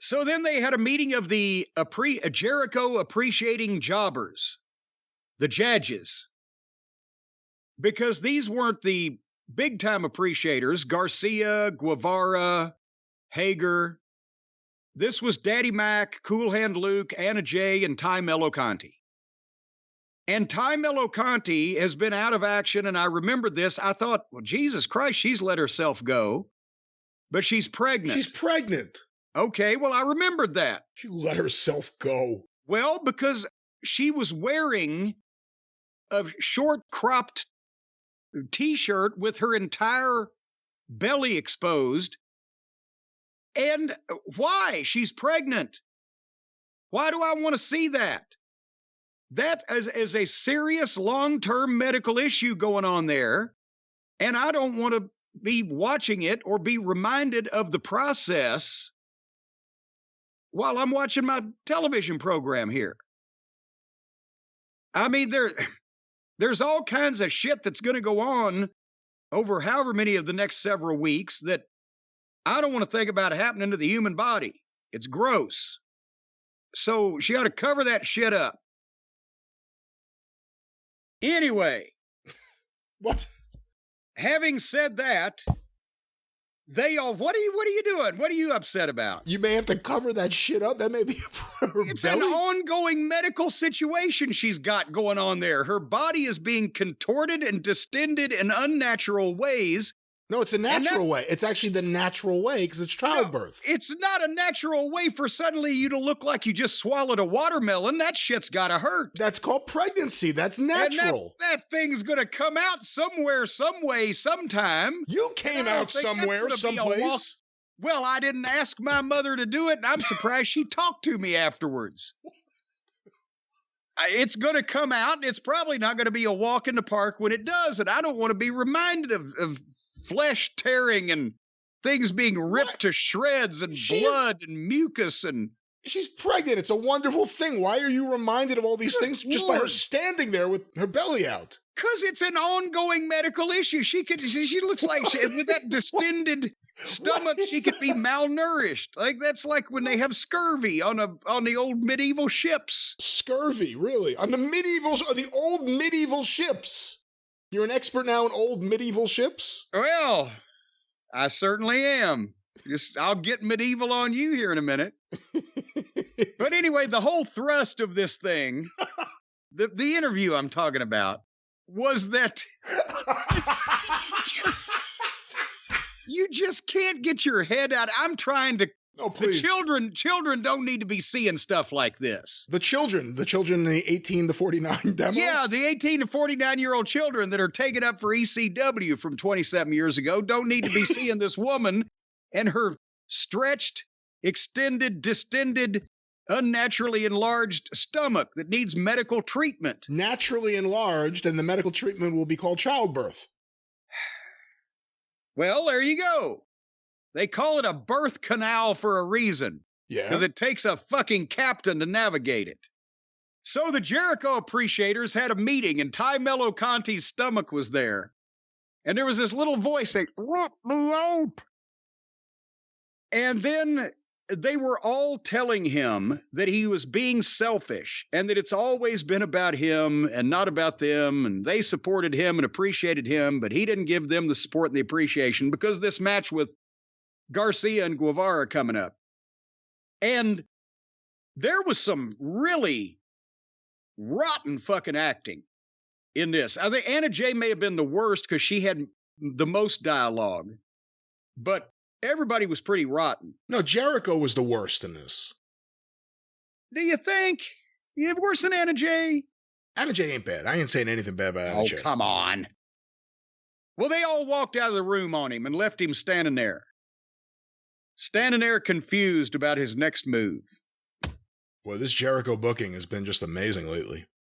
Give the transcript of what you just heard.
So then they had a meeting of the Jericho appreciating jobbers, the judges, because these weren't the big time appreciators, Garcia, Guevara, Hager. This was Daddy Mac, Cool Hand Luke, Anna Jay, and Ty Mello Conti. And Ty Mello Conti has been out of action, and I remembered this. I thought, well, Jesus Christ, she's let herself go, but she's pregnant. She's pregnant. Okay, well, I remembered that. She let herself go. Well, because she was wearing a short cropped t-shirt with her entire belly exposed. And why? She's pregnant. Why do I want to see that? That is a serious long-term medical issue going on there. And I don't want to be watching it or be reminded of the process while I'm watching my television program here. I mean, there's all kinds of shit that's going to go on over however many of the next several weeks that I don't want to think about happening to the human body. It's gross. So she ought to cover that shit up. Anyway. What? Having said that, they all, what are you doing? What are you upset about? You may have to cover that shit up. That may be It's an ongoing medical situation she's got going on there. Her body is being contorted and distended in unnatural ways. No, it's a natural way. It's actually the natural way because it's childbirth. No, it's not a natural way for suddenly you to look like you just swallowed a watermelon. That shit's gotta hurt. That's called pregnancy. That's natural. And that thing's gonna come out somewhere, some way, sometime. You came out somewhere, someplace. Well, I didn't ask my mother to do it, and I'm surprised she talked to me afterwards. It's going to come out. It's probably not going to be a walk in the park when it does, and I don't want to be reminded of flesh tearing and things being ripped to shreds and blood and mucus. And she's pregnant. It's a wonderful thing. Why are you reminded of all these things just by her standing there with her belly out? Because it's an ongoing medical issue. She looks like with that distended stomach, she could be malnourished. Like that's like when they have scurvy on the old medieval ships. Scurvy, really? On the old medieval ships. You're an expert now in old medieval ships? Well, I certainly am. I'll get medieval on you here in a minute. But anyway, the whole thrust of this thing, the interview I'm talking about, was that you just can't get your head out. I'm trying to. Oh, please. The children don't need to be seeing stuff like this. The children in the 18 to 49 demo? Yeah, the 18 to 49-year-old children that are taken up for ECW from 27 years ago don't need to be seeing this woman and her stretched, extended, distended, unnaturally enlarged stomach that needs medical treatment. Naturally enlarged, and the medical treatment will be called childbirth. Well, there you go. They call it a birth canal for a reason. Yeah. Because it takes a fucking captain to navigate it. So the Jericho Appreciators had a meeting, and Ty Mello Conti's stomach was there. And there was this little voice saying, "Let me out." And then they were all telling him that he was being selfish and that it's always been about him and not about them. And they supported him and appreciated him, but he didn't give them the support and the appreciation because of this match with Garcia and Guevara coming up. And there was some really rotten fucking acting in this. I think Anna Jay may have been the worst because she had the most dialogue, but everybody was pretty rotten. No, Jericho was the worst in this. Do you think? Yeah, worse than Anna Jay? Anna Jay ain't bad. I ain't saying anything bad about Anna Jay. Oh, come on. Well, they all walked out of the room on him and left him standing there confused about his next move. Well, this Jericho booking has been just amazing lately.